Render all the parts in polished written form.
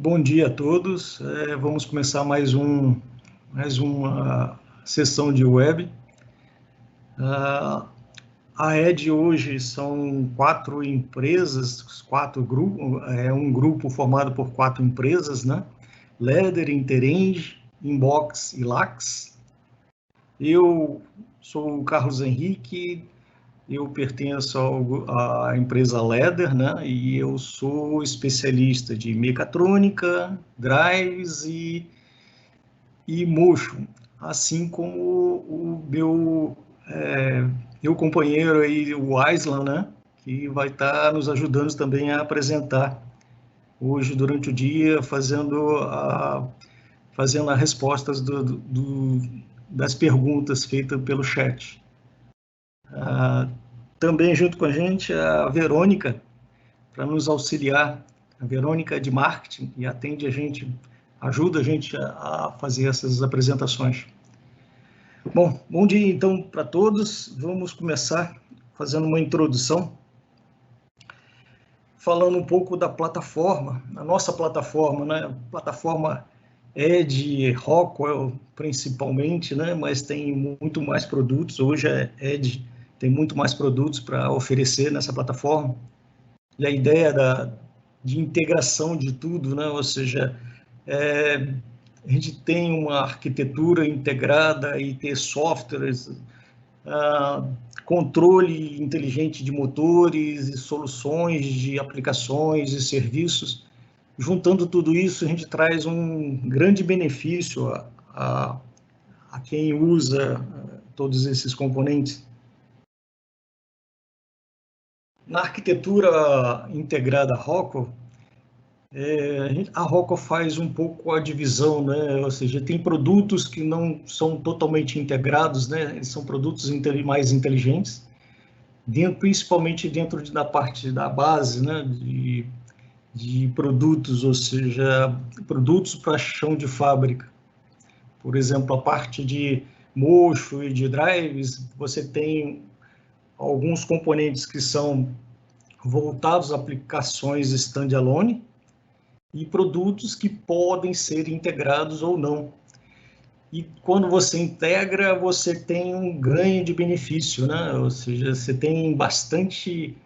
Bom dia a todos. Vamos começar mais uma sessão de web. A ED hoje são 4 empresas, 4 grupos, um grupo formado por 4 empresas, né? Leder, Interange, Inbox e Lax. Eu sou o Carlos Henrique, eu pertenço à empresa Leder, né? E eu sou especialista de mecatrônica, drives e motion, assim como o meu companheiro aí, o Aislan, né? Que vai estar nos ajudando também a apresentar hoje durante o dia, fazendo as respostas das perguntas feitas pelo chat. Também junto com a gente a Verônica, para nos auxiliar. A Verônica é de marketing e ajuda a gente a fazer essas apresentações. Bom dia então para todos. Vamos começar fazendo uma introdução, falando um pouco da plataforma, a nossa plataforma, né? A plataforma é de Rockwell principalmente, né? Mas tem muito mais produtos. Hoje a ED tem muito mais produtos para oferecer nessa plataforma. E a ideia de integração de tudo, né? Ou seja, a gente tem uma arquitetura integrada e ter softwares, controle inteligente de motores e soluções de aplicações e serviços. Juntando tudo isso, a gente traz um grande benefício a quem usa todos esses componentes. Na arquitetura integrada Rockwell, a Rockwell faz um pouco a divisão, né? Ou seja, tem produtos que não são totalmente integrados, né? Eles são produtos mais inteligentes, principalmente dentro da parte da base, né? De produtos, ou seja, produtos para chão de fábrica. Por exemplo, a parte de mocho e de drives, você tem alguns componentes que são voltados a aplicações standalone e produtos que podem ser integrados ou não. E quando você integra, você tem um ganho de benefício, né? Ou seja, você tem bastante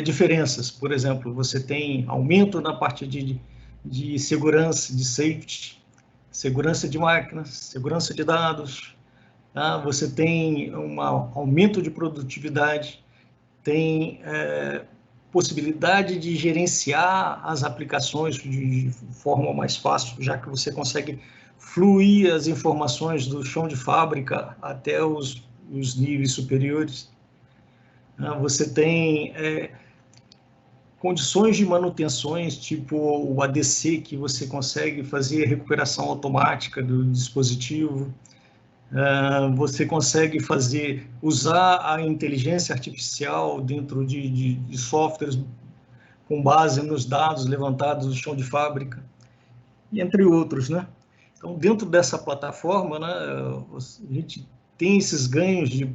diferenças. Por exemplo, você tem aumento na parte de segurança, de safety, segurança de máquinas, segurança de dados. Tá? Você tem um aumento de produtividade, tem possibilidade de gerenciar as aplicações de forma mais fácil, já que você consegue fluir as informações do chão de fábrica até os níveis superiores. Você tem condições de manutenções, tipo o ADC, que você consegue fazer recuperação automática do dispositivo. Você consegue usar a inteligência artificial dentro de softwares com base nos dados levantados do chão de fábrica, e entre outros, né? Então, dentro dessa plataforma, né, a gente tem esses ganhos de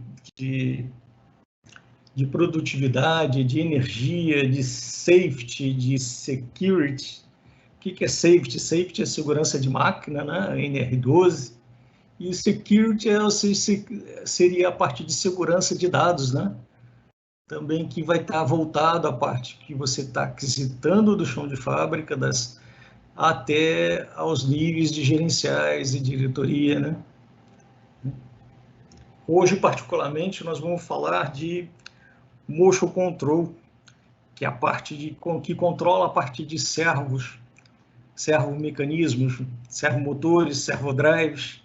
produtividade, de energia, de safety, de security. O que é safety? Safety é segurança de máquina, né? NR12. E security seria a parte de segurança de dados, né? Também que vai estar voltado à parte que você está aquisitando do chão de fábrica, até aos níveis de gerenciais e diretoria, né? Hoje, particularmente, nós vamos falar de motion control, que é a parte que controla a parte de servomecanismos, servomotores, servodrives,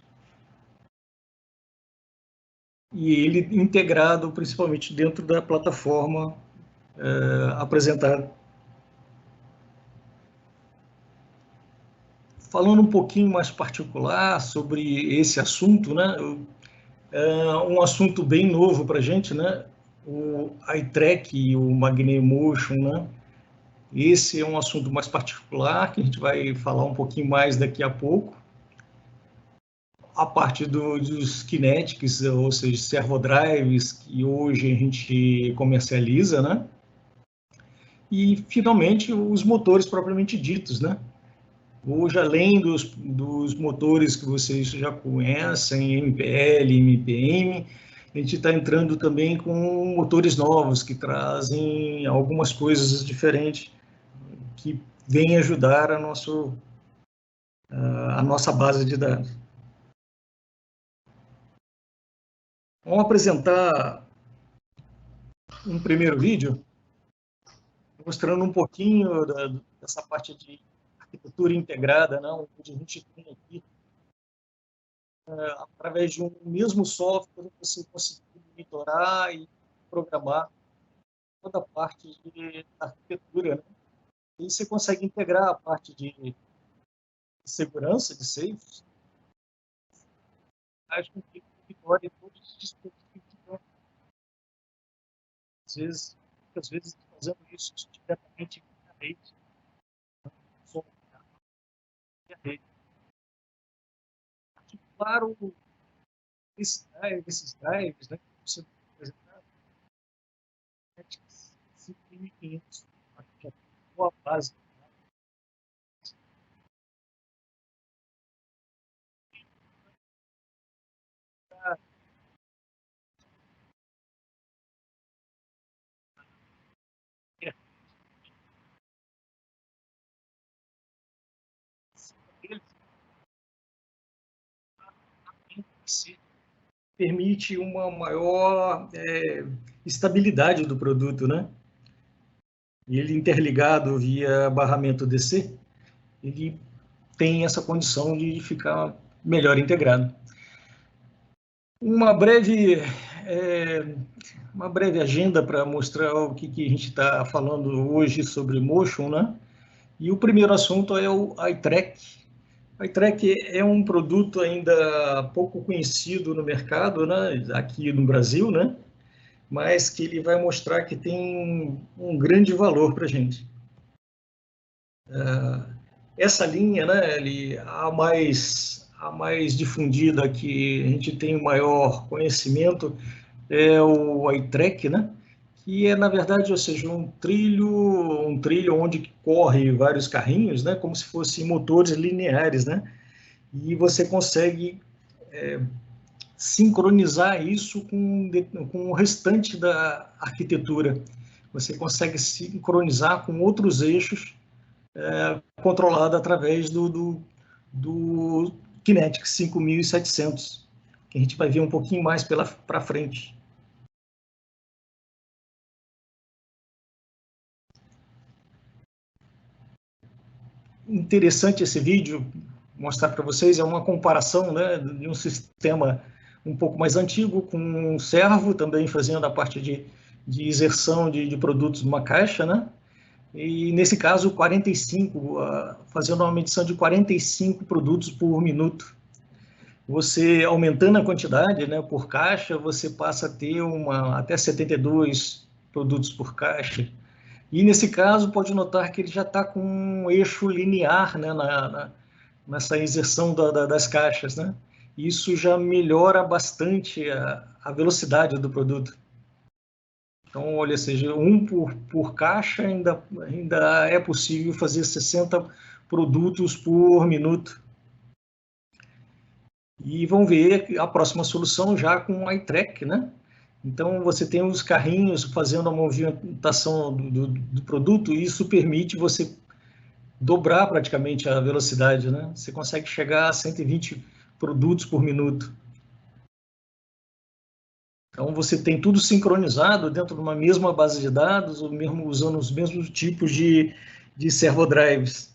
e ele integrado principalmente dentro da plataforma apresentada. Falando um pouquinho mais particular sobre esse assunto, né? Um assunto bem novo para a gente, né? O iTrack e o MagneMotion, né? Esse é um assunto mais particular que a gente vai falar um pouquinho mais daqui a pouco. A parte dos kinetics, ou seja, servodrives, que hoje a gente comercializa, né? E, finalmente, os motores propriamente ditos, né? Hoje, além dos motores que vocês já conhecem, MPL, MPM, a gente está entrando também com motores novos que trazem algumas coisas diferentes que vêm ajudar a nossa base de dados. Vamos apresentar um primeiro vídeo mostrando um pouquinho dessa parte de arquitetura integrada, né, onde a gente tem aqui, através de um mesmo software, você conseguir monitorar e programar toda a parte de arquitetura, né? E você consegue integrar a parte de segurança, de safes, faz com que monitore todos os dispositivos de campo. Muitas vezes fazendo isso diretamente na rede, a rede. Claro, esses drives, né, que você vai apresentar, 5.500, já tem boa base. Permite uma maior estabilidade do produto, né? E ele interligado via barramento DC, ele tem essa condição de ficar melhor integrado. Uma breve agenda para mostrar o que a gente está falando hoje sobre motion, né? E o primeiro assunto é o eye track. O eye track é um produto ainda pouco conhecido no mercado, né? Aqui no Brasil, né? Mas que ele vai mostrar que tem um grande valor para a gente. Essa linha, né? A mais difundida, que a gente tem o maior conhecimento, é o eye track, né? Que é, na verdade, ou seja, um trilho onde corre vários carrinhos, né? Como se fossem motores lineares, né? E você consegue sincronizar isso com o restante da arquitetura. Você consegue sincronizar com outros eixos controlado através do Kinetics 5700, que a gente vai ver um pouquinho mais para frente. Interessante esse vídeo, mostrar para vocês, é uma comparação, né, de um sistema um pouco mais antigo, com um servo também fazendo a parte de inserção de produtos numa caixa, né? E nesse caso, 45, fazendo uma medição de 45 produtos por minuto. Você aumentando a quantidade, né, por caixa, você passa a ter até 72 produtos por caixa. E nesse caso, pode notar que ele já está com um eixo linear, né, nessa inserção das caixas, né? Isso já melhora bastante a velocidade do produto. Então, olha, seja, um por caixa ainda é possível fazer 60 produtos por minuto. E vão ver a próxima solução já com o eye track, né? Então, você tem os carrinhos fazendo a movimentação do produto, e isso permite você dobrar praticamente a velocidade, né? Você consegue chegar a 120 produtos por minuto. Então, você tem tudo sincronizado dentro de uma mesma base de dados, ou mesmo usando os mesmos tipos de servodrives.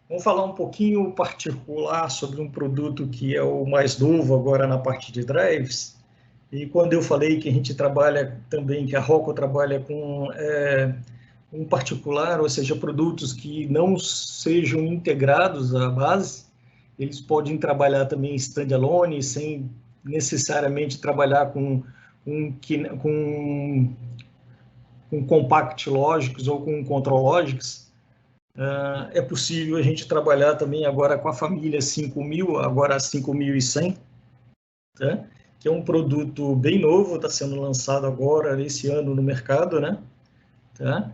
Vamos falar um pouquinho particular sobre um produto que é o mais novo agora na parte de drives. E quando eu falei que a gente trabalha também, que a Rockwell trabalha com um particular, ou seja, produtos que não sejam integrados à base, eles podem trabalhar também standalone, sem necessariamente trabalhar com compact lógicos ou com control logics. É possível a gente trabalhar também agora com a família 5000, agora 5100, tá? Que é um produto bem novo, está sendo lançado agora, esse ano, no mercado, né? Tá?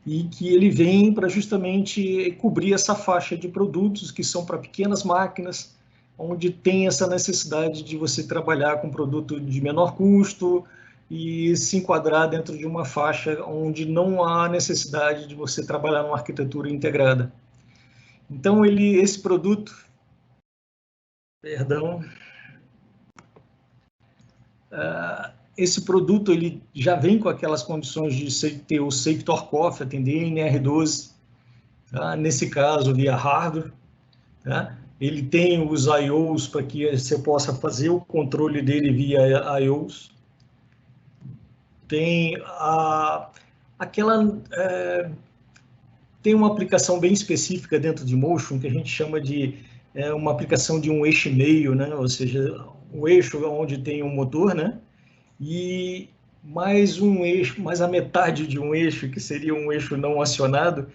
e que ele vem para justamente cobrir essa faixa de produtos que são para pequenas máquinas, onde tem essa necessidade de você trabalhar com produto de menor custo e se enquadrar dentro de uma faixa onde não há necessidade de você trabalhar numa arquitetura integrada. Então, esse produto, perdão, esse produto ele já vem com aquelas condições de ter o Sector Coffee, atender NR12, tá? Nesse caso, via hardware. Tá? Ele tem os I/Os para que você possa fazer o controle dele via I/Os. Tem tem uma aplicação bem específica dentro de Motion que a gente chama de uma aplicação de um eixo e meio, né? Ou seja, o eixo onde tem um motor, né? E mais um eixo, mais a metade de um eixo, que seria um eixo não acionado,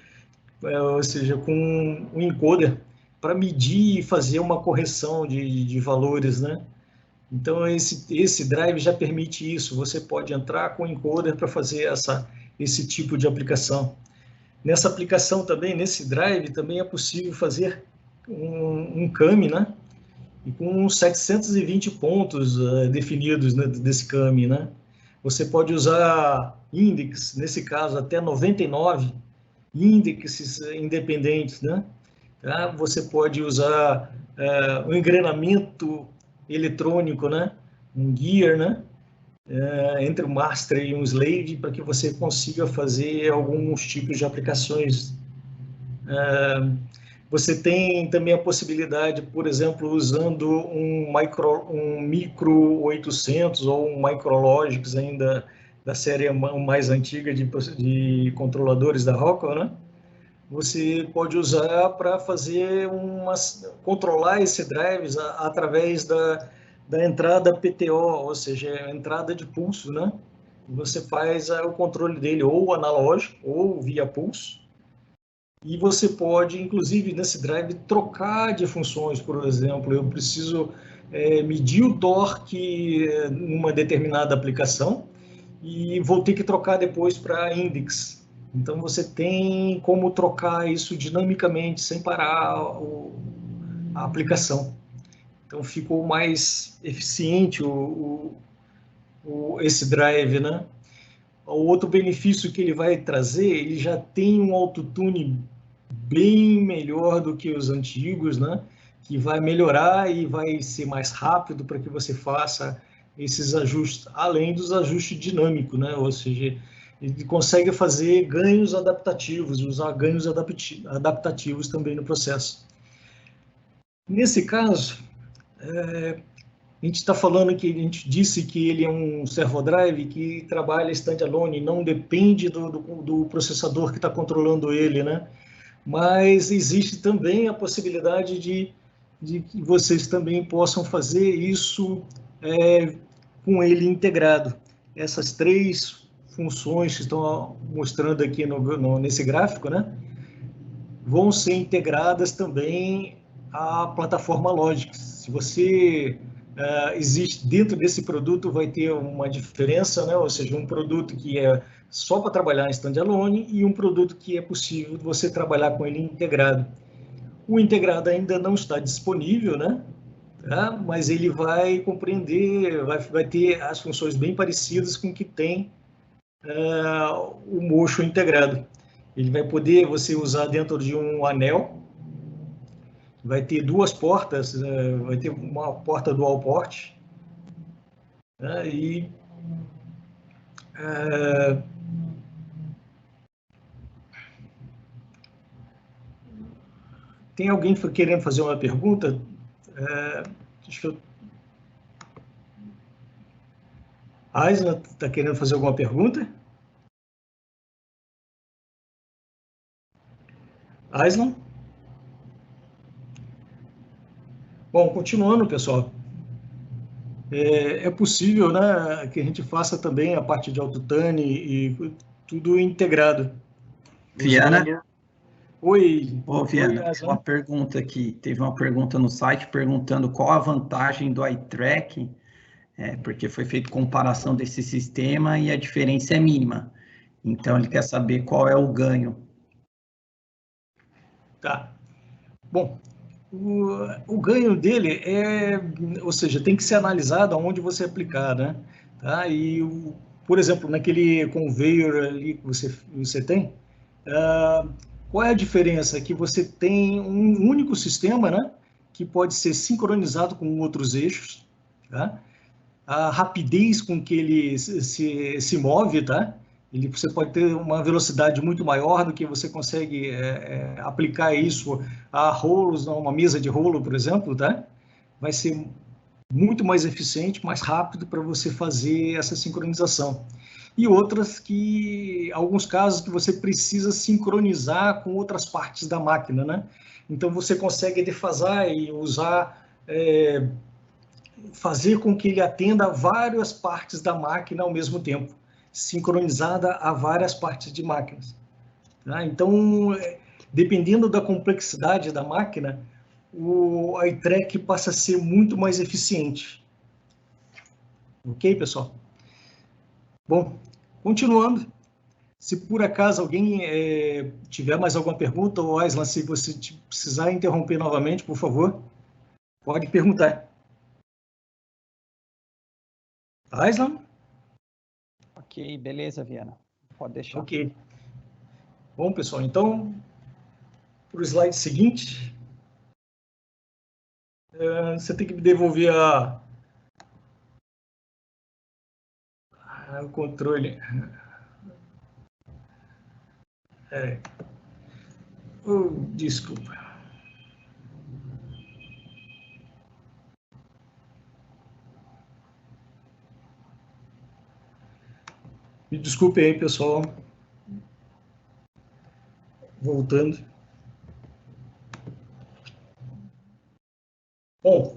ou seja, com um encoder para medir e fazer uma correção de valores, né? Então, esse drive já permite isso. Você pode entrar com o encoder para fazer esse tipo de aplicação. Nessa aplicação também, nesse drive, também é possível fazer um CAM, né? E com 720 pontos definidos, né, desse CAM, né? Você pode usar index, nesse caso, até 99 índices independentes, né? Tá? Você pode usar um engrenamento eletrônico, né? Um gear, né? Entre um master e um slave, para que você consiga fazer alguns tipos de aplicações. Você tem também a possibilidade, por exemplo, usando um micro 800 ou um Micrologix ainda da série mais antiga de controladores da Rockwell, né? Você pode usar para fazer controlar esse drives através da entrada PTO, ou seja, a entrada de pulso, né? Você faz o controle dele ou analógico ou via pulso. E você pode, inclusive, nesse drive, trocar de funções. Por exemplo, eu preciso medir o torque numa determinada aplicação e vou ter que trocar depois para index. Então, você tem como trocar isso dinamicamente, sem parar a aplicação. Então, ficou mais eficiente esse drive, né? O outro benefício que ele vai trazer, ele já tem um autotune bem melhor do que os antigos, né? Que vai melhorar e vai ser mais rápido para que você faça esses ajustes, além dos ajustes dinâmicos, né? Ou seja, ele consegue fazer ganhos adaptativos, usar ganhos adaptativos também no processo. Nesse caso, a gente está falando que a gente disse que ele é um servodrive que trabalha standalone, não depende do processador que está controlando ele, né? Mas existe também a possibilidade de que vocês também possam fazer isso com ele integrado. Essas três funções que estão mostrando aqui nesse gráfico, né, vão ser integradas também à plataforma Logix. Se você existe dentro desse produto, vai ter uma diferença, né, ou seja, um produto que é só para trabalhar em standalone e um produto que é possível você trabalhar com ele integrado. O integrado ainda não está disponível, né? Tá? Mas ele vai compreender, vai ter as funções bem parecidas com o que tem o Motion integrado. Ele vai poder você usar dentro de um anel, vai ter duas portas, vai ter uma porta dual port, né? E tem alguém querendo fazer uma pergunta? Deixa eu... Aislan está querendo fazer alguma pergunta? Aislan? Bom, continuando, pessoal. É possível, né, que a gente faça também a parte de autotune e tudo integrado. Viana? Oi. Ô, Viana, tem uma pergunta aqui. Teve uma pergunta no site perguntando qual a vantagem do iTrack, porque foi feita comparação desse sistema e a diferença é mínima. Então, ele quer saber qual é o ganho. Tá. Bom, o ganho dele ou seja, tem que ser analisado aonde você aplicar, né? Tá? Por exemplo, naquele conveyor ali que você tem, qual é a diferença? Que você tem um único sistema, né? Que pode ser sincronizado com outros eixos, tá? A rapidez com que ele se move, tá? Você pode ter uma velocidade muito maior do que você consegue aplicar isso a rolos, uma mesa de rolo, por exemplo, tá? Vai ser muito mais eficiente, mais rápido para você fazer essa sincronização. E outras alguns casos que você precisa sincronizar com outras partes da máquina, né? Então você consegue defasar e usar fazer com que ele atenda a várias partes da máquina ao mesmo tempo, sincronizada a várias partes de máquinas. Tá? Então, dependendo da complexidade da máquina, a iTrack passa a ser muito mais eficiente. Ok, pessoal? Bom, continuando, se por acaso alguém tiver mais alguma pergunta, ou Aislan, se você precisar interromper novamente, por favor, pode perguntar. Aislan? Ok, beleza, Viana. Pode deixar. Ok. Bom, pessoal, então, para o slide seguinte, você tem que me devolver o controle. Desculpa. Me desculpe aí, pessoal. Voltando. Bom,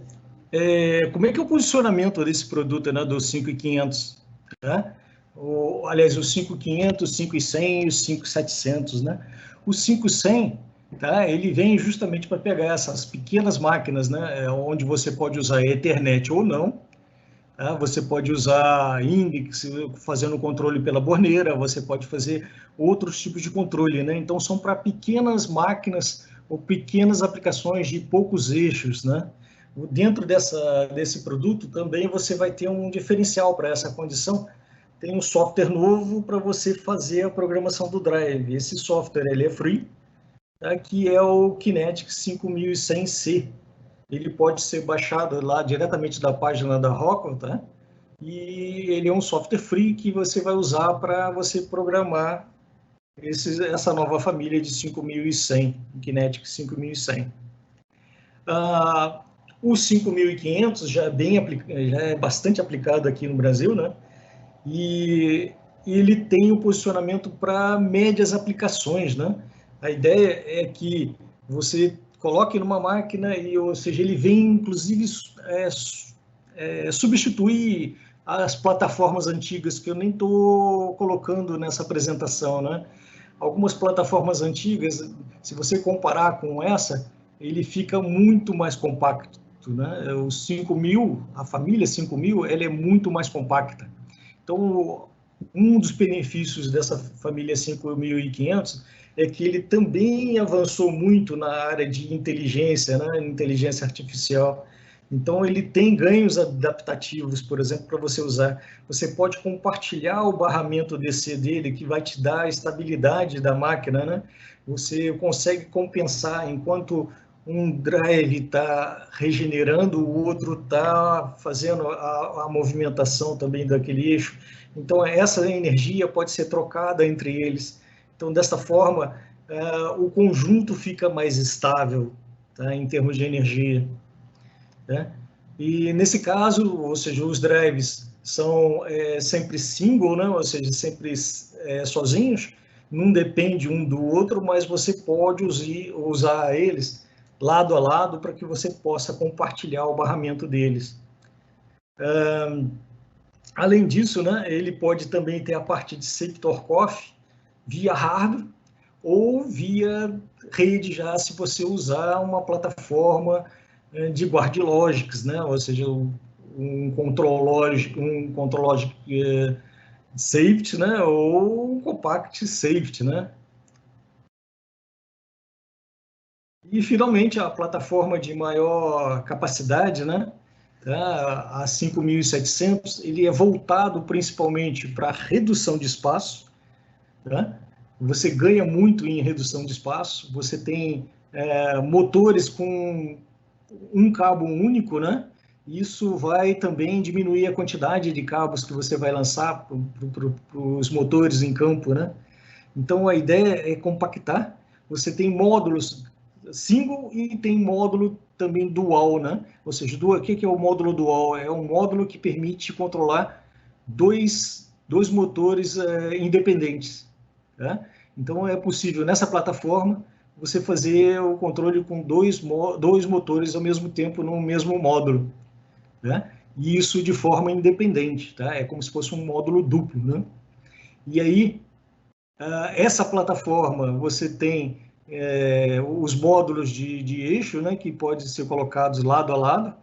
como é que é o posicionamento desse produto, né, do 5500? Tá? Aliás, o 5500, 5100 e o 5700, né? O 5100, tá? Ele vem justamente para pegar essas pequenas máquinas, né, onde você pode usar Ethernet ou não. Tá? Você pode usar Index, fazendo controle pela borneira, você pode fazer outros tipos de controle, né? Então, são para pequenas máquinas ou pequenas aplicações de poucos eixos, né? Dentro desse produto, também você vai ter um diferencial para essa condição. Tem um software novo para você fazer a programação do drive. Esse software ele é free, tá? Que é o Kinetic 5100C. Ele pode ser baixado lá diretamente da página da Rockwell, tá? E ele é um software free que você vai usar para você programar essa nova família de 5100, Kinetic 5100. O 5500 já é bastante aplicado aqui no Brasil, né? E ele tem o posicionamento para médias aplicações, né? A ideia é que você coloque numa máquina ou seja, ele vem inclusive substituir as plataformas antigas que eu nem estou colocando nessa apresentação, né? Algumas plataformas antigas, se você comparar com essa, ele fica muito mais compacto, né? O 5000, a família 5000, ela é muito mais compacta. Então, um dos benefícios dessa família 5500 é que ele também avançou muito na área de inteligência, né? Inteligência artificial. Então, ele tem ganhos adaptativos, por exemplo, para você usar. Você pode compartilhar o barramento DC dele, que vai te dar a estabilidade da máquina, né? Você consegue compensar enquanto um drive está regenerando, o outro está fazendo a movimentação também daquele eixo. Então, essa energia pode ser trocada entre eles. Então, dessa forma, o conjunto fica mais estável, tá, em termos de energia. Né? E nesse caso, ou seja, os drives são sempre single, né? Ou seja, sempre sozinhos, não depende um do outro, mas você pode usar eles lado a lado para que você possa compartilhar o barramento deles. Além disso, né, ele pode também ter a parte de Sector-Coff via hardware ou via rede já, se você usar uma plataforma de guard logics, né? Ou seja, um control logic Safety, né, ou Compact Safety, né. E, finalmente, a plataforma de maior capacidade, né, tá, a 5.700, ele é voltado principalmente para redução de espaço, tá? Você ganha muito em redução de espaço, você tem motores com um cabo único, né? Isso vai também diminuir a quantidade de cabos que você vai lançar para os motores em campo, né? Então, a ideia é compactar. Você tem módulos single e tem módulo também dual, né? Ou seja, o que é o módulo dual? É um módulo que permite controlar dois motores independentes. Tá? Então, é possível, nessa plataforma, você fazer o controle com dois motores ao mesmo tempo no mesmo módulo. Né? E isso de forma independente. Tá? É como se fosse um módulo duplo. Né? E aí, essa plataforma, você tem os módulos de eixo, né, que podem ser colocados lado a lado,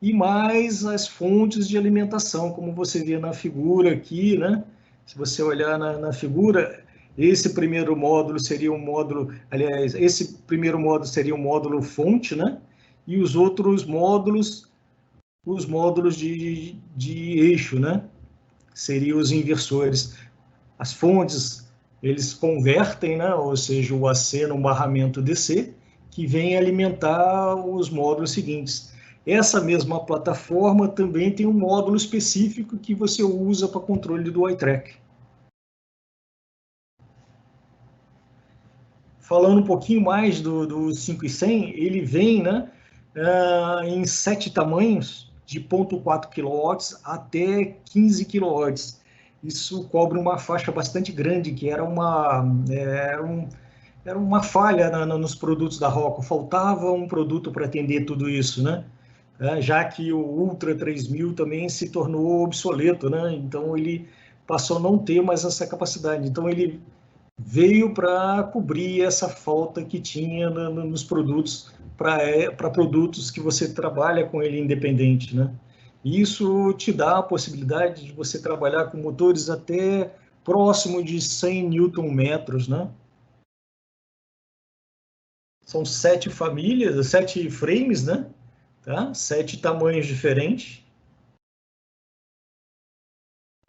e mais as fontes de alimentação, como você vê na figura aqui, né? Se você olhar na figura, esse primeiro módulo seria um módulo, aliás, esse primeiro módulo seria um módulo fonte, né? E os outros módulos, os módulos de eixo, né? Seriam os inversores. As fontes, eles convertem, né? Ou seja, o AC no barramento DC, que vem alimentar os módulos seguintes. Essa mesma plataforma também tem um módulo específico que você usa para controle do iTrack. Falando um pouquinho mais do 5100, ele vem, né, em 7 tamanhos, de 0,4 kW até 15 kW. Isso cobre uma faixa bastante grande, que era uma falha nos produtos da Rocco. Faltava um produto para atender tudo isso, né? Já que o Ultra 3000 também se tornou obsoleto, né? Então ele passou a não ter mais essa capacidade. Então ele veio para cobrir essa falta que tinha nos produtos, para produtos que você trabalha com ele independente, né? Isso te dá a possibilidade de você trabalhar com motores até próximo de 100 Nm, né? São 7 famílias, 7 frames, né? Tá? 7 tamanhos diferentes.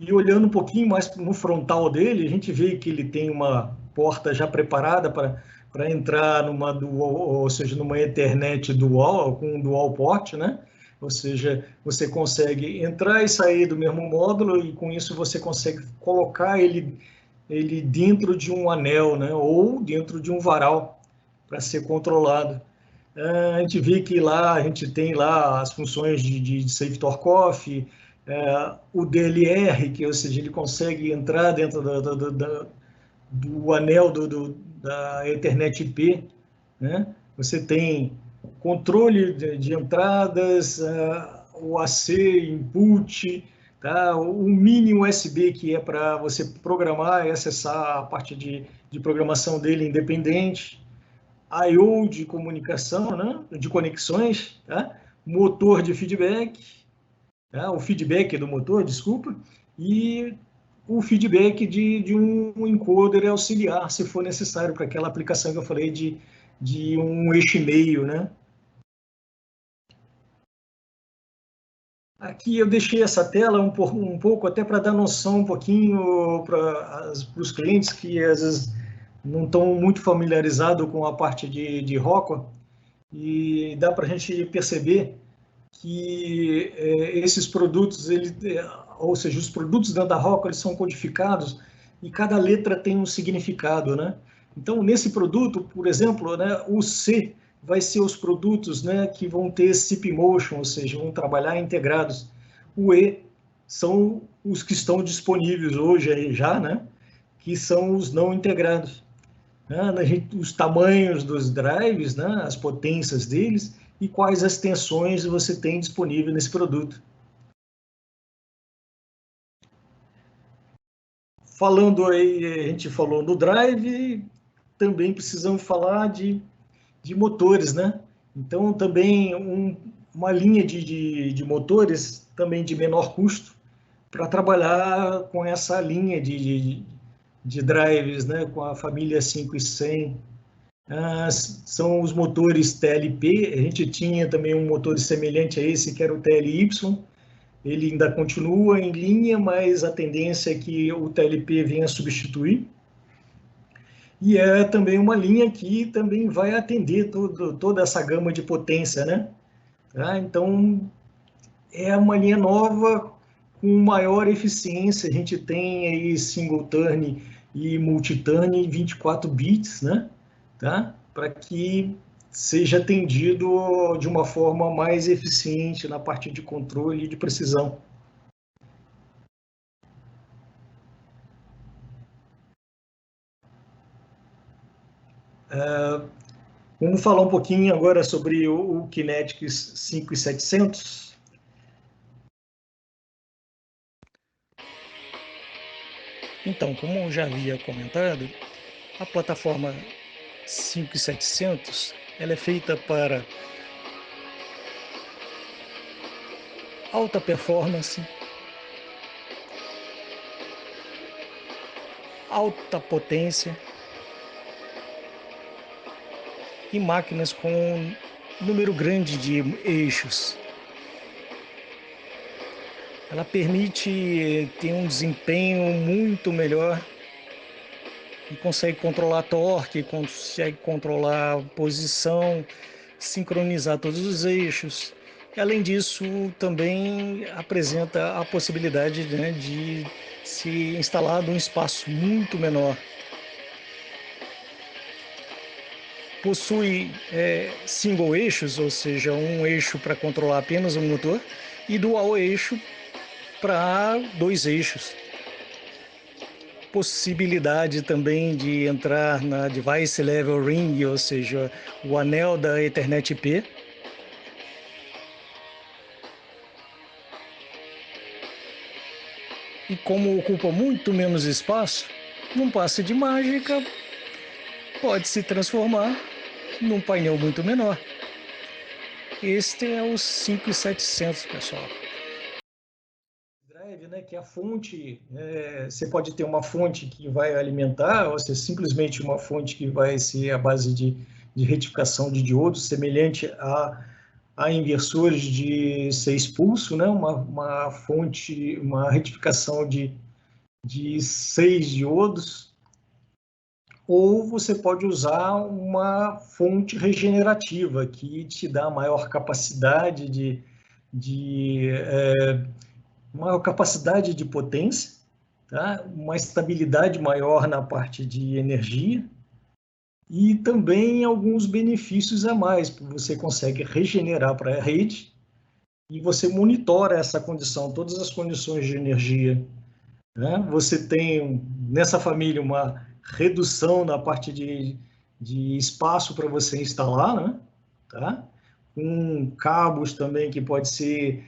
E olhando um pouquinho mais no frontal dele, a gente vê que ele tem uma porta já preparada para entrar numa dual, ou seja, numa Ethernet dual, com um dual port, né? Ou seja, você consegue entrar e sair do mesmo módulo e com isso você consegue colocar ele dentro de um anel, né? Ou dentro de um varal para ser controlado. A gente vê que lá a gente tem lá as funções de Save Torque Off, o DLR, que ou seja, ele consegue entrar dentro do anel da Ethernet IP, né? Você tem controle de entradas, o AC input, tá? O mini USB, que é para você programar e acessar a parte de programação dele independente, I/O de comunicação, né? De conexões, tá? Motor de feedback, tá? O feedback do motor, desculpa, e o feedback de um encoder auxiliar, se for necessário, para aquela aplicação que eu falei de um eixo e meio, né? Aqui eu deixei essa tela um pouco até para dar noção um pouquinho para os clientes que às vezes não estão muito familiarizados com a parte de Rockwell, e dá para a gente perceber que esses produtos, ou seja, os produtos da Rockwell, eles são codificados e cada letra tem um significado, né? Então, nesse produto, por exemplo, né, o C vai ser os produtos, né, que vão ter SIP Motion, ou seja, vão trabalhar integrados. O E são os que estão disponíveis hoje já, né, que são os não integrados. Os tamanhos dos drives, né, as potências deles e quais as tensões você tem disponível nesse produto. Falando aí, a gente falou no drive, também precisamos falar de motores, né? Então, também uma linha de motores, também de menor custo, para trabalhar com essa linha de drives, né, com a família 5100. São os motores TLP. A gente tinha também um motor semelhante a esse, que era o TLY. Ele ainda continua em linha, mas a tendência é que o TLP venha substituir. E é também uma linha que também vai atender toda essa gama de potência, né? Então, é uma linha nova com maior eficiência. A gente tem aí single turn e multi-turn 24 bits, né? Para que seja atendido de uma forma mais eficiente na parte de controle e de precisão. Vamos falar um pouquinho agora sobre o Kinetics 5700. Então, como eu já havia comentado, a plataforma 5700 ela é feita para alta performance, alta potência e máquinas com um número grande de eixos. Ela permite ter um desempenho muito melhor e consegue controlar torque, consegue controlar posição, sincronizar todos os eixos. E, além disso, também apresenta a possibilidade, né, de se instalar num espaço muito menor. Possui single eixos, ou seja, um eixo para controlar apenas um motor, e dual eixo para 2 eixos. Possibilidade também de entrar na Device Level Ring, ou seja, o anel da Ethernet IP. E como ocupa muito menos espaço, num passe de mágica, pode se transformar num painel muito menor. Este é o 5700, pessoal. Drive, né, que é a fonte, você pode ter uma fonte que vai alimentar, ou seja, simplesmente uma fonte que vai ser a base de retificação de diodos, semelhante a inversores de 6 pulsos, né, uma fonte, uma retificação de 6 diodos, ou você pode usar uma fonte regenerativa que te dá maior capacidade maior capacidade de potência, tá? Uma estabilidade maior na parte de energia e também alguns benefícios a mais, porque você consegue regenerar para a rede e você monitora essa condição, todas as condições de energia, né? Você tem nessa família uma redução na parte de espaço para você instalar, né? Tá? Com cabos também que pode ser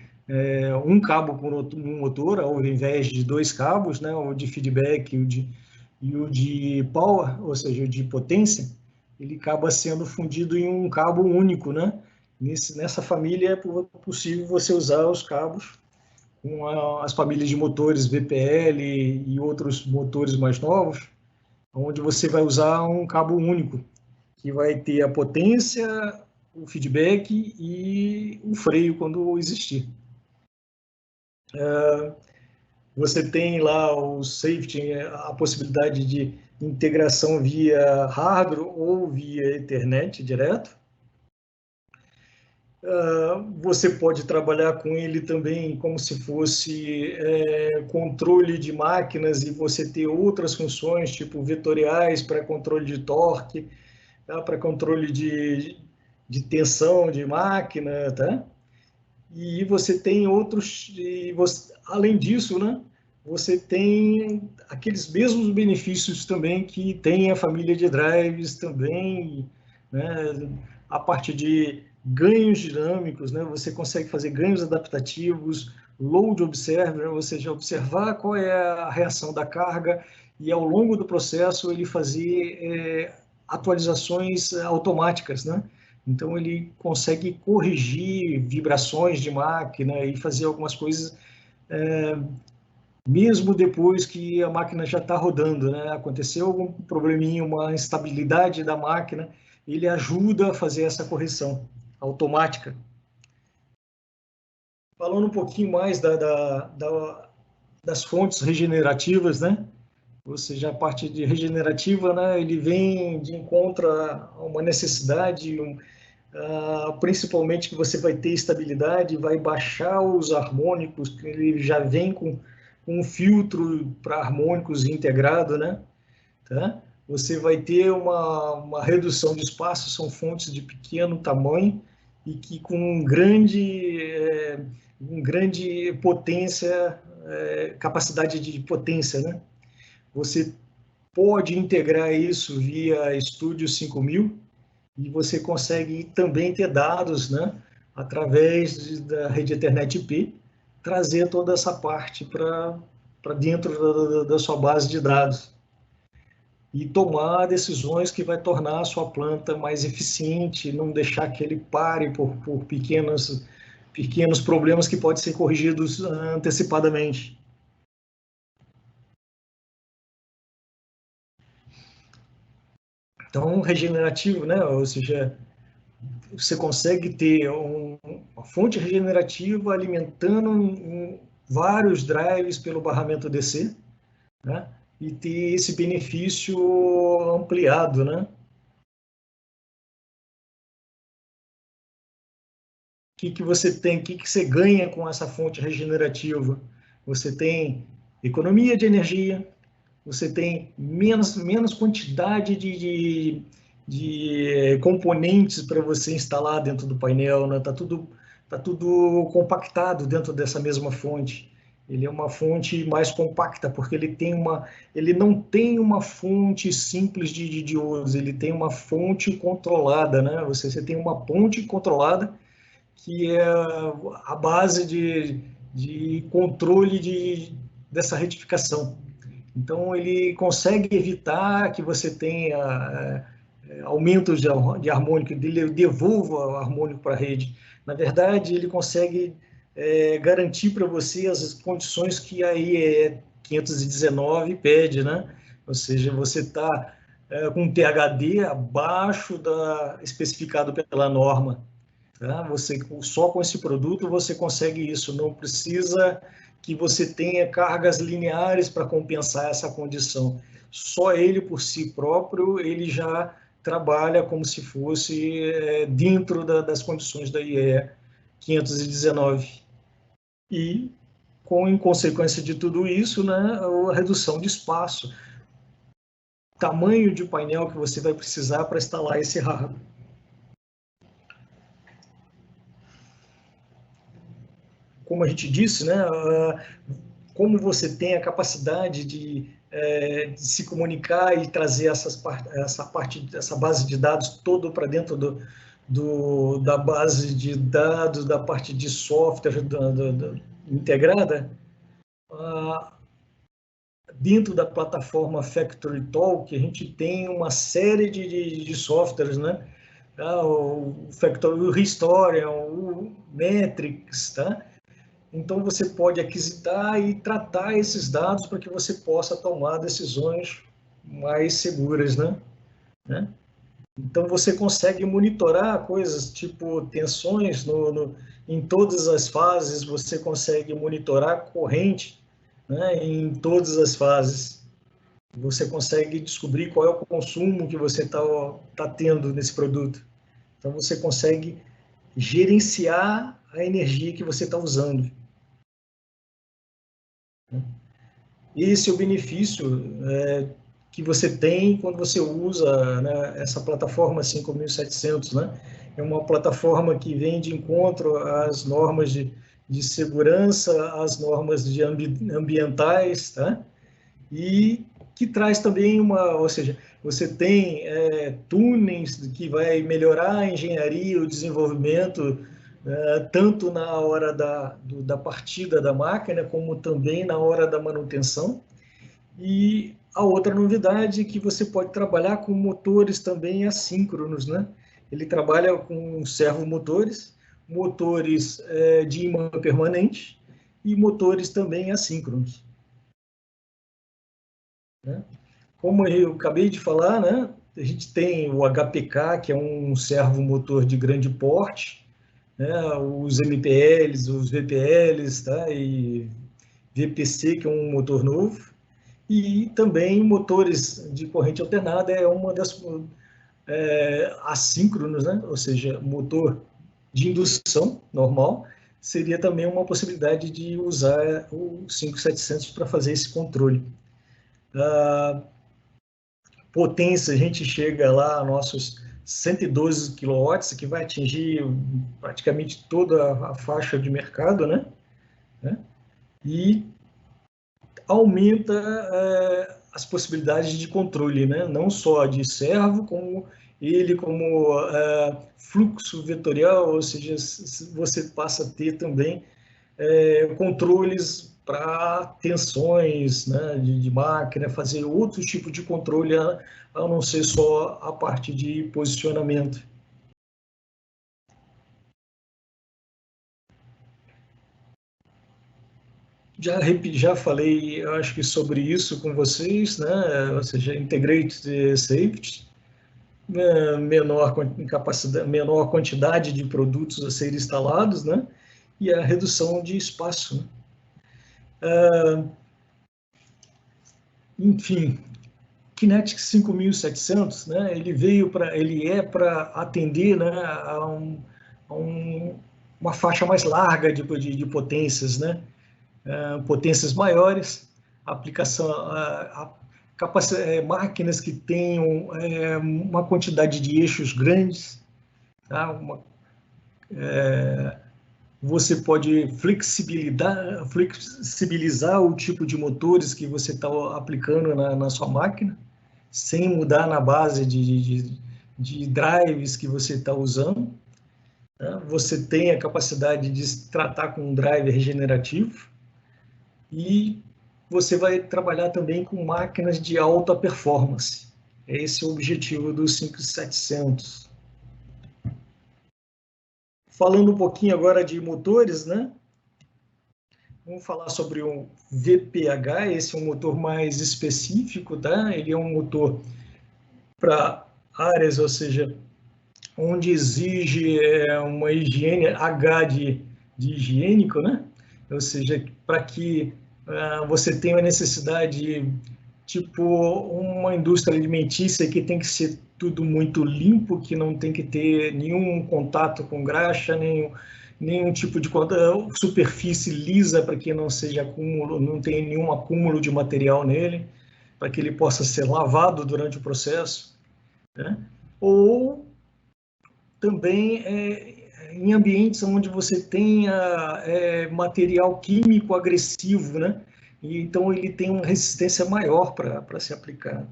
um cabo por um motor, ao invés de 2 cabos, né? O de feedback e o de power, ou seja, o de potência, ele acaba sendo fundido em um cabo único, né? Nessa família é possível você usar os cabos com as famílias de motores VPL e outros motores mais novos, onde você vai usar um cabo único, que vai ter a potência, o feedback e o freio quando existir. Você tem lá o safety, a possibilidade de integração via hardware ou via Ethernet direto. Você pode trabalhar com ele também como se fosse controle de máquinas e você ter outras funções, tipo vetoriais para controle de torque, tá? Para controle de tensão de máquina, tá? E você tem outros, além disso, né? Você tem aqueles mesmos benefícios também que tem a família de drives também, né? A parte de ganhos dinâmicos, né? Você consegue fazer ganhos adaptativos, load observer, ou seja, observar qual é a reação da carga e ao longo do processo ele fazer atualizações automáticas, né? Então ele consegue corrigir vibrações de máquina e fazer algumas coisas mesmo depois que a máquina já está rodando, né? Aconteceu algum probleminha, uma instabilidade da máquina, ele ajuda a fazer essa correção automática. Falando um pouquinho mais das fontes regenerativas, né? Ou seja, a parte de regenerativa, né? Ele vem de encontro a uma necessidade, principalmente que você vai ter estabilidade, vai baixar os harmônicos, que ele já vem com um filtro para harmônicos integrado, né? Tá? Você vai ter uma redução de espaço, são fontes de pequeno tamanho e que com grande potência, capacidade de potência, né? Você pode integrar isso via Studio 5000 e você consegue também ter dados, né, através da rede Ethernet IP, trazer toda essa parte para dentro da sua base de dados e tomar decisões que vai tornar a sua planta mais eficiente, não deixar que ele pare por pequenos problemas que podem ser corrigidos antecipadamente. Então, regenerativo, né? Ou seja, você consegue ter uma fonte regenerativa alimentando vários drives pelo barramento DC, né? E ter esse benefício ampliado, né? Que você tem, que você ganha com essa fonte regenerativa? Você tem economia de energia, você tem menos quantidade de componentes para você instalar dentro do painel, né? Tá tudo compactado dentro dessa mesma fonte. Ele é uma fonte mais compacta, porque ele não tem uma fonte simples de diodos, ele tem uma fonte controlada, né? Você tem uma ponte controlada que é a base de controle dessa retificação. Então, ele consegue evitar que você tenha aumentos de harmônico, ele devolva o harmônico para a rede. Na verdade, ele consegue garantir para você as condições que a IEE 519 pede, né? Ou seja, você está com um THD abaixo da especificado pela norma. Tá? Você, só com esse produto você consegue isso, não precisa que você tenha cargas lineares para compensar essa condição. Só ele por si próprio, ele já trabalha como se fosse dentro das condições da IE 519. E, em consequência de tudo isso, né, a redução de espaço, tamanho de painel que você vai precisar para instalar esse hardware. Como a gente disse, né, como você tem a capacidade de se comunicar e trazer essa base de dados toda para dentro da base de dados, da parte de software integrada, dentro da plataforma Factory Talk, a gente tem uma série de softwares, né? O Factory, o Historian, o Metrics, tá? Então, você pode aquisitar e tratar esses dados para que você possa tomar decisões mais seguras, né? Então, você consegue monitorar coisas tipo tensões em todas as fases, você consegue monitorar corrente, né, em todas as fases. Você consegue descobrir qual é o consumo que você tá tendo nesse produto. Então, você consegue gerenciar a energia que você está usando. Esse é o benefício que você tem quando você usa, né, essa plataforma 5700, né? É uma plataforma que vem de encontro às normas de segurança, às normas ambientais, tá? E que traz também ou seja, você tem tunings que vai melhorar a engenharia, o desenvolvimento, tanto na hora da partida da máquina, como também na hora da manutenção. E a outra novidade é que você pode trabalhar com motores também assíncronos, né? Ele trabalha com servomotores, motores de imã permanente e motores também assíncronos. né? Como eu acabei de falar, né, a gente tem o HPK, que é um servomotor de grande porte, né, os MPLs, os VPLs, tá, e VPC, que é um motor novo, e também motores de corrente alternada é uma das assíncronos, né, ou seja, motor de indução normal, seria também uma possibilidade de usar o 5700 para fazer esse controle. Potência, a gente chega lá a nossos 112 quilowatts, que vai atingir praticamente toda a faixa de mercado, né? E aumenta as possibilidades de controle, né? Não só de servo, como ele como fluxo vetorial, ou seja, você passa a ter também controles para tensões, né, de máquina, fazer outro tipo de controle, a não ser só a parte de posicionamento. Já falei, eu acho que sobre isso com vocês, né? Ou seja, integrated safety, menor capacidade, menor quantidade de produtos a serem instalados, né? E a redução de espaço, né? Enfim, Kinetic 5700, né? Ele é para atender, né, a uma faixa mais larga de potências, né? Potências maiores, aplicação, máquinas que tenham uma quantidade de eixos grandes, tá? Você pode flexibilizar o tipo de motores que você está aplicando na sua máquina, sem mudar na base de drives que você está usando. Né? Você tem a capacidade de tratar com um drive regenerativo e você vai trabalhar também com máquinas de alta performance. Esse é o objetivo do 5700. Falando um pouquinho agora de motores, né? Vamos falar sobre o VPH, esse é um motor mais específico, tá? Ele é um motor para áreas, ou seja, onde exige uma higiene, H de higiênico, né? Ou seja, para que você tenha a necessidade, tipo uma indústria alimentícia que tem que ser tudo muito limpo, que não tem que ter nenhum contato com graxa, nenhum tipo de superfície lisa para que não seja acúmulo, não tenha nenhum acúmulo de material nele, para que ele possa ser lavado durante o processo, né? Ou também em ambientes onde você tenha material químico agressivo, né? E, então ele tem uma resistência maior para se aplicar.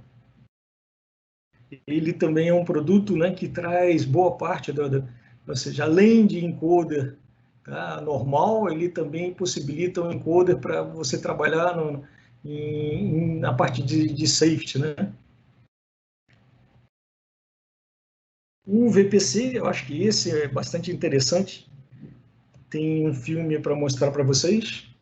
Ele também é um produto, né, que traz boa parte ou seja, além de encoder, tá, normal, ele também possibilita um encoder para você trabalhar na parte de safety, né? O VPC, eu acho que esse é bastante interessante. Tem um filme para mostrar para vocês.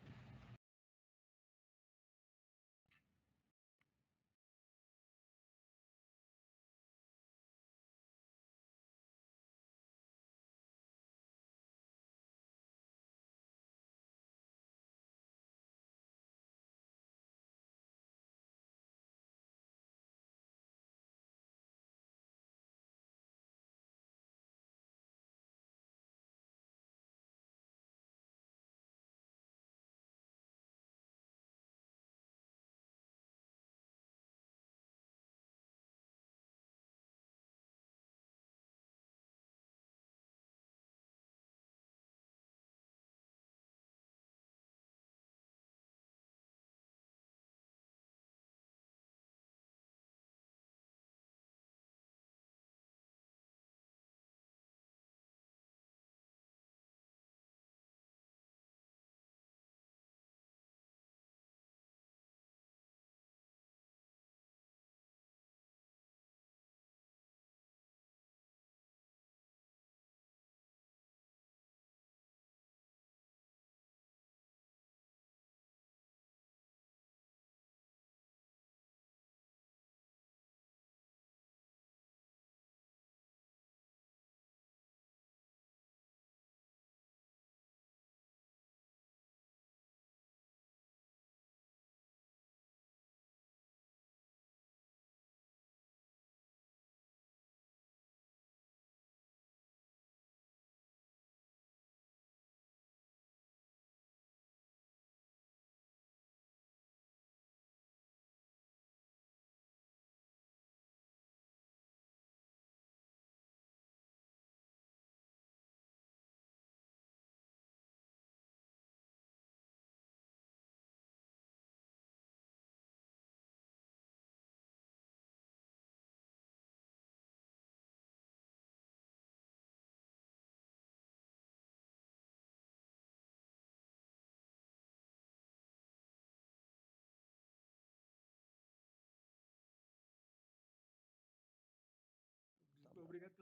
Obrigado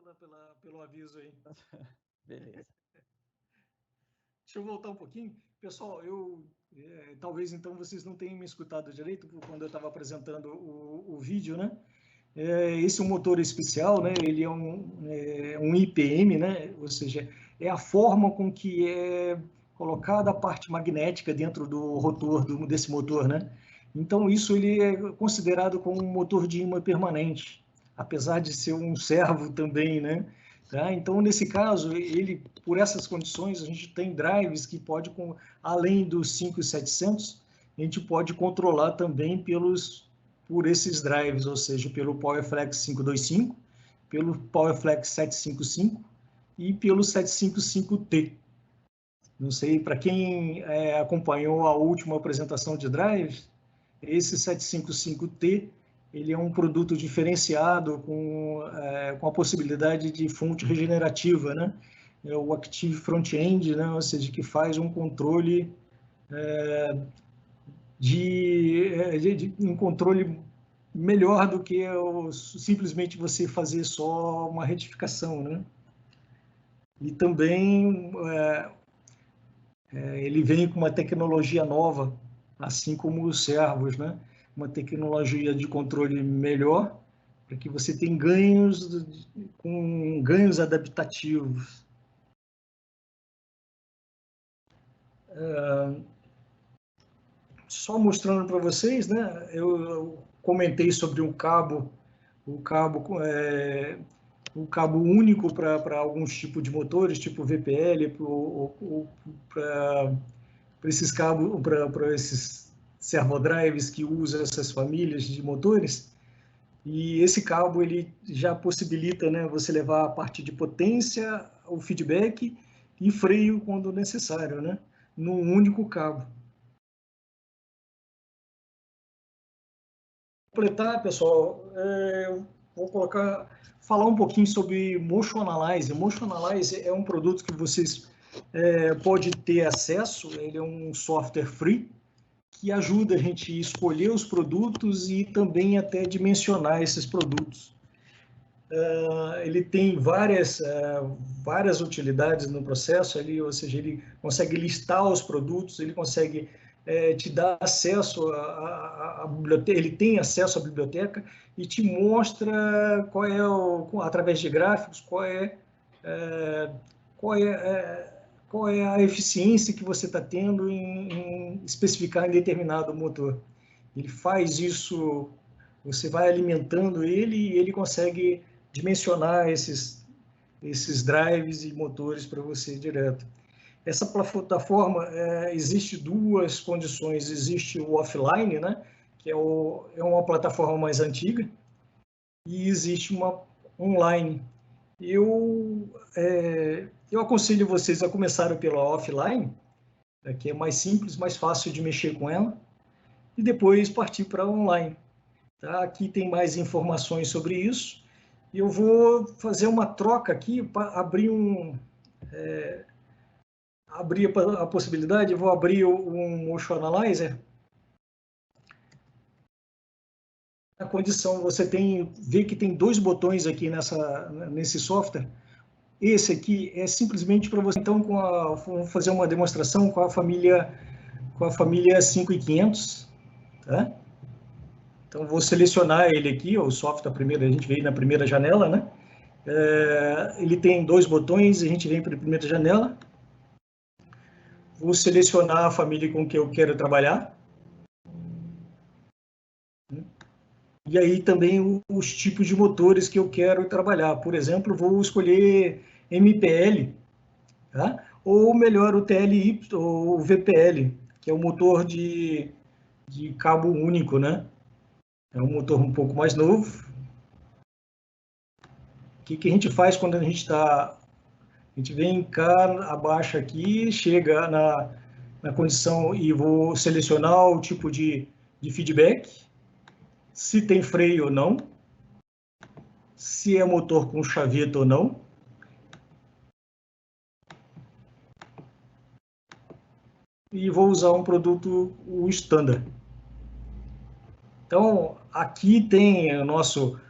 pelo aviso aí. Beleza. Deixa eu voltar um pouquinho. Pessoal, talvez então vocês não tenham me escutado direito quando eu estava apresentando o vídeo, né? Esse é um motor especial, né? Ele é um IPM, né? Ou seja, é a forma com que é colocada a parte magnética dentro do rotor desse motor, né? Então, isso ele é considerado como um motor de ímã permanente, apesar de ser um servo também, né? Tá? Então, nesse caso, por essas condições, a gente tem drives que pode, além dos 5700, a gente pode controlar também por esses drives, ou seja, pelo PowerFlex 525, pelo PowerFlex 755 e pelo 755T. Não sei, para quem acompanhou a última apresentação de drives, esse 755T ele é um produto diferenciado com a possibilidade de fonte regenerativa, né? É o Active Front-End, né? Ou seja, que faz um controle um controle melhor do que simplesmente você fazer só uma retificação, né? E também ele vem com uma tecnologia nova, assim como os servos, né? Uma tecnologia de controle melhor, para que você tenha ganhos adaptativos. Só mostrando para vocês, né? Eu comentei sobre o cabo único para alguns tipos de motores, tipo VPL, para esses cabos, para esses servodrives que usam essas famílias de motores. E esse cabo ele já possibilita, né, você levar a parte de potência, o feedback e freio quando necessário, né, num único cabo. Completar, pessoal, vou falar um pouquinho sobre Motion Analyzer. Motion Analyzer é um produto que vocês podem ter acesso, ele é um software free, que ajuda a gente a escolher os produtos e também até dimensionar esses produtos. Ele tem várias utilidades no processo, ou seja, ele consegue listar os produtos, ele consegue te dar acesso à biblioteca, ele tem acesso à biblioteca e te mostra através de gráficos, qual é a eficiência que você está tendo em especificar em determinado motor. Ele faz isso, você vai alimentando ele e ele consegue dimensionar esses drives e motores para você direto. Essa plataforma, existe duas condições. Existe o offline, né, que é uma plataforma mais antiga, e existe uma online. Eu aconselho vocês a começarem pela offline, que é mais simples, mais fácil de mexer com ela, e depois partir para online. Tá? Aqui tem mais informações sobre isso. E eu vou fazer uma troca aqui para abrir a possibilidade. Eu vou abrir um Motion Analyzer. Na condição, você vê que tem dois botões aqui nesse software. Esse aqui é simplesmente para você, então, vamos fazer uma demonstração com a família 5500, tá? Então, vou selecionar ele aqui, o software primeiro, a gente veio na primeira janela, né? Ele tem dois botões, a gente vem para a primeira janela. Vou selecionar a família com que eu quero trabalhar. E aí também os tipos de motores que eu quero trabalhar. Por exemplo, vou escolher MPL, tá? Ou melhor, o TLY, ou o VPL, que é o motor de cabo único, né? É um motor um pouco mais novo. O que a gente faz quando a gente vem cá, abaixa aqui, chega na condição e vou selecionar o tipo de feedback, se tem freio ou não, se é motor com chaveta ou não. E vou usar um produto, o standard. Então, aqui tem o nosso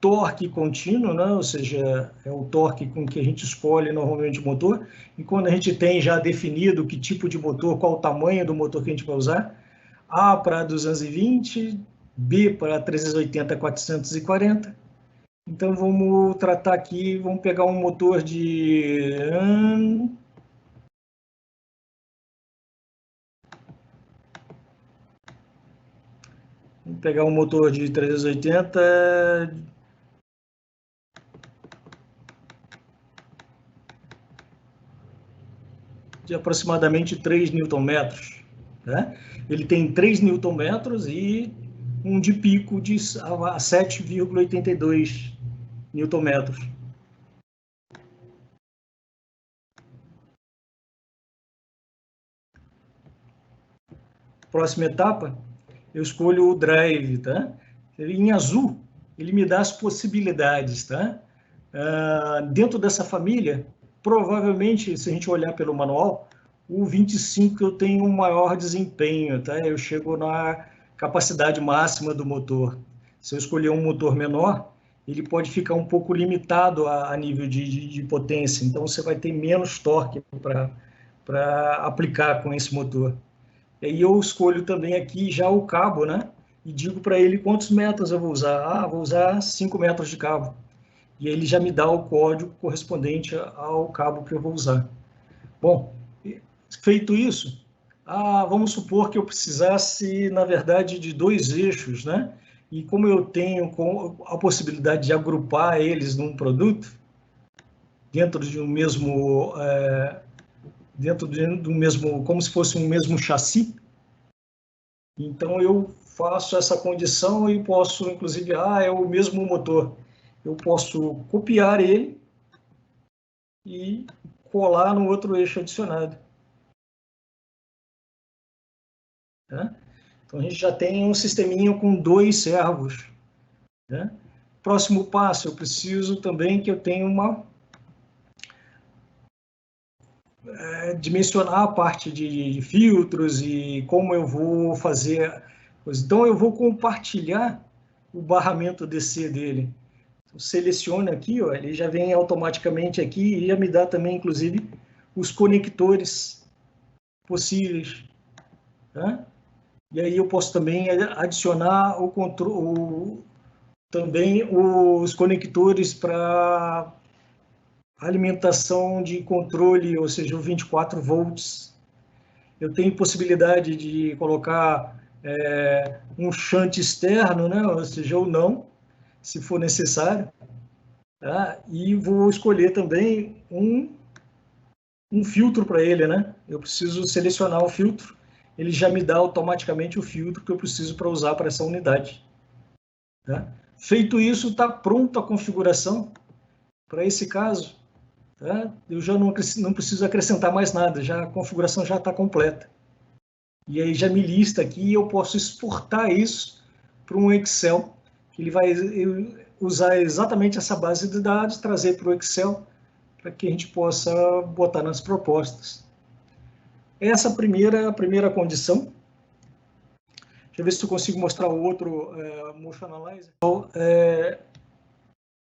torque contínuo, né? Ou seja, é o torque com que a gente escolhe normalmente o motor, e quando a gente tem já definido que tipo de motor, qual o tamanho do motor que a gente vai usar, A para 220, B para 380 440. Então vamos tratar aqui, vamos pegar um motor de... Vamos pegar um motor de 380 de aproximadamente 3 Nm. Né? Ele tem 3 Nm e um de pico de 7,82 Nm. Próxima etapa, eu escolho o drive, tá? Em azul, ele me dá as possibilidades, tá? Dentro dessa família, provavelmente, se a gente olhar pelo manual, o 25 eu tenho um maior desempenho, tá? Eu chego na capacidade máxima do motor. Se eu escolher um motor menor, ele pode ficar um pouco limitado a nível de potência, então você vai ter menos torque para aplicar com esse motor. E aí eu escolho também aqui já o cabo, né? E digo para ele quantos metros eu vou usar. Ah, vou usar 5 metros de cabo. E ele já me dá o código correspondente ao cabo que eu vou usar. Bom, feito isso, vamos supor que eu precisasse, na verdade, de 2 eixos, né? E como eu tenho a possibilidade de agrupar eles num produto, dentro de um mesmo... dentro do mesmo, como se fosse um mesmo chassi. Então eu faço essa condição e posso, inclusive, é o mesmo motor. Eu posso copiar ele e colar no outro eixo adicionado. Né? Então a gente já tem um sisteminha com 2 servos. Né? Próximo passo, eu preciso também que eu tenha dimensionar a parte de filtros e como eu vou fazer. Então, eu vou compartilhar o barramento DC dele. Então, selecione aqui, ó, ele já vem automaticamente aqui e já me dá também, inclusive, os conectores possíveis. Tá? E aí eu posso também adicionar também os conectores para alimentação de controle, ou seja, o 24 volts. Eu tenho possibilidade de colocar um shunt externo, né? Ou seja, ou não, se for necessário. Tá? E vou escolher também um filtro para ele, né? Eu preciso selecionar o filtro, ele já me dá automaticamente o filtro que eu preciso para usar para essa unidade. Tá? Feito isso, está pronta a configuração para esse caso. Tá? Eu já não preciso acrescentar mais nada, a configuração já está completa. E aí já me lista aqui e eu posso exportar isso para um Excel, que ele vai usar exatamente essa base de dados, trazer para o Excel, para que a gente possa botar nas propostas. Essa a primeira condição. Deixa eu ver se eu consigo mostrar o outro Motion Analyzer. Então,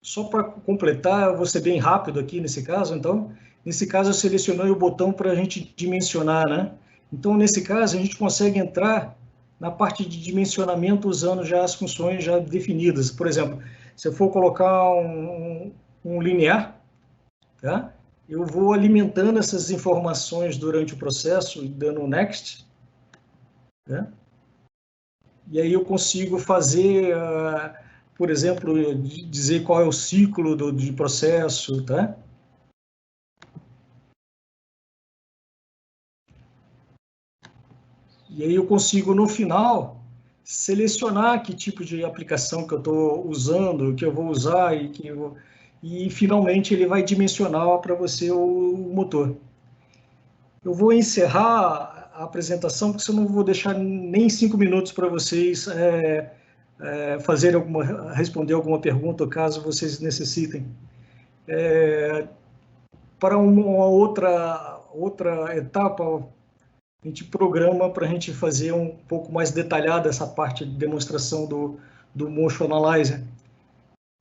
só para completar, eu vou ser bem rápido aqui nesse caso. Então, nesse caso, eu selecionei o botão para a gente dimensionar, né? Então, nesse caso, a gente consegue entrar na parte de dimensionamento usando já as funções já definidas. Por exemplo, se eu for colocar um linear, tá? Eu vou alimentando essas informações durante o processo, dando um next, né? E aí eu consigo fazer, por exemplo, dizer qual é o ciclo de processo, tá? E aí eu consigo, no final, selecionar que tipo de aplicação que eu estou usando, que eu vou usar e finalmente ele vai dimensionar para você o motor. Eu vou encerrar a apresentação, porque senão eu não vou deixar nem 5 minutos para vocês responder alguma pergunta, caso vocês necessitem. Para uma outra etapa, a gente programa para a gente fazer um pouco mais detalhada essa parte de demonstração do Motion Analyzer.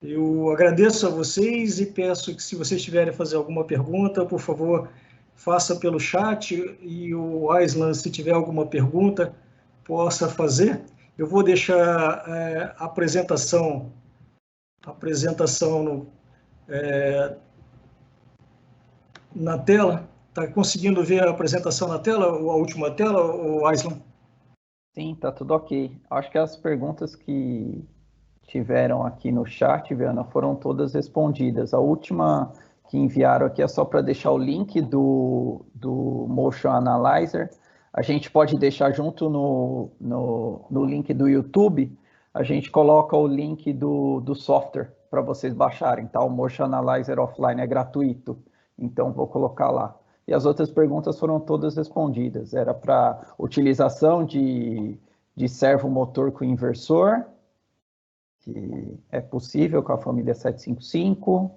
Eu agradeço a vocês e peço que, se vocês tiverem a fazer alguma pergunta, por favor, faça pelo chat, e o Aislan, se tiver alguma pergunta, possa fazer. Eu vou deixar a apresentação na tela. Está conseguindo ver a apresentação na tela, ou a última tela, o Aislan? Sim, está tudo ok. Acho que as perguntas que tiveram aqui no chat, Viana, foram todas respondidas. A última que enviaram aqui é só para deixar o link do Motion Analyzer. A gente pode deixar junto no link do YouTube, a gente coloca o link do software para vocês baixarem, tá? O Motion Analyzer Offline é gratuito, então vou colocar lá. E as outras perguntas foram todas respondidas. Era para utilização de servo motor com inversor, que é possível com a família 755.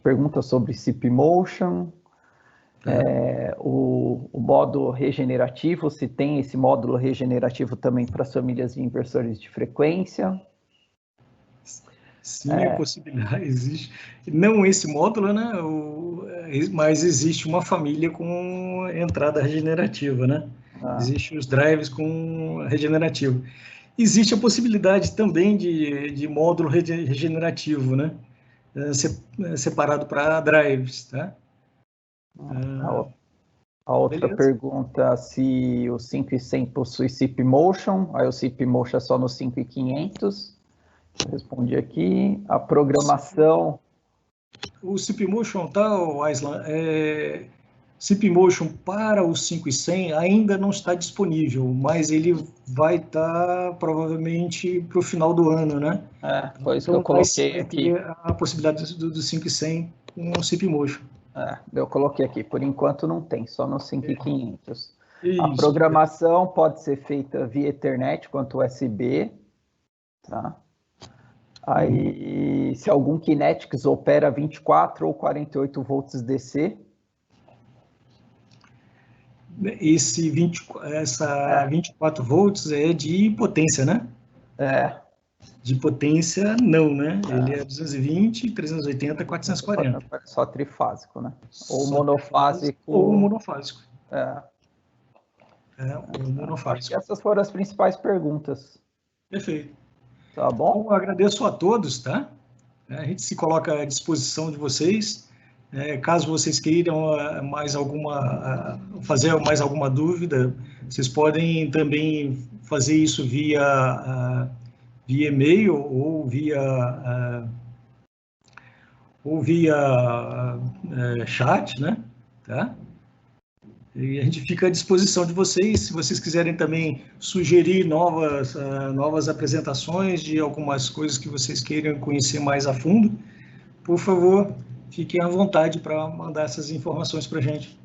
Pergunta sobre CP Motion. O módulo regenerativo, se tem esse módulo regenerativo também para as famílias de inversores de frequência. Sim, a possibilidade existe. Não esse módulo, né? Mas existe uma família com entrada regenerativa, né? Existem os drives com regenerativo. Existe a possibilidade também de módulo regenerativo, né? Separado para drives, tá? A outra pergunta, se o 5100 possui CP Motion, aí o CP Motion é só no 5500. Respondi aqui. A programação... O CP Motion, tá, Aislan? CP Motion para o 5100 ainda não está disponível, mas ele vai estar provavelmente para o final do ano, né? Foi isso que eu coloquei aqui. A possibilidade do 5100 com o CP Motion. Eu coloquei aqui. Por enquanto não tem, só no 5500. Isso. A programação pode ser feita via Ethernet quanto USB, tá? Aí, se algum Kinetics opera 24 ou 48 volts DC. Essa 24 volts é de potência, né? De potência, não, né? Ele é 220, 380, 440. Só trifásico, né? Ou monofásico. Ou monofásico. Ou monofásico. Acho que essas foram as principais perguntas. Perfeito. Tá bom? Então, eu agradeço a todos, tá? A gente se coloca à disposição de vocês. Caso vocês queiram fazer mais alguma dúvida, vocês podem também fazer isso via e-mail ou via chat, né? Tá? E a gente fica à disposição de vocês. Se vocês quiserem também sugerir novas apresentações de algumas coisas que vocês queiram conhecer mais a fundo, por favor, fiquem à vontade para mandar essas informações para a gente.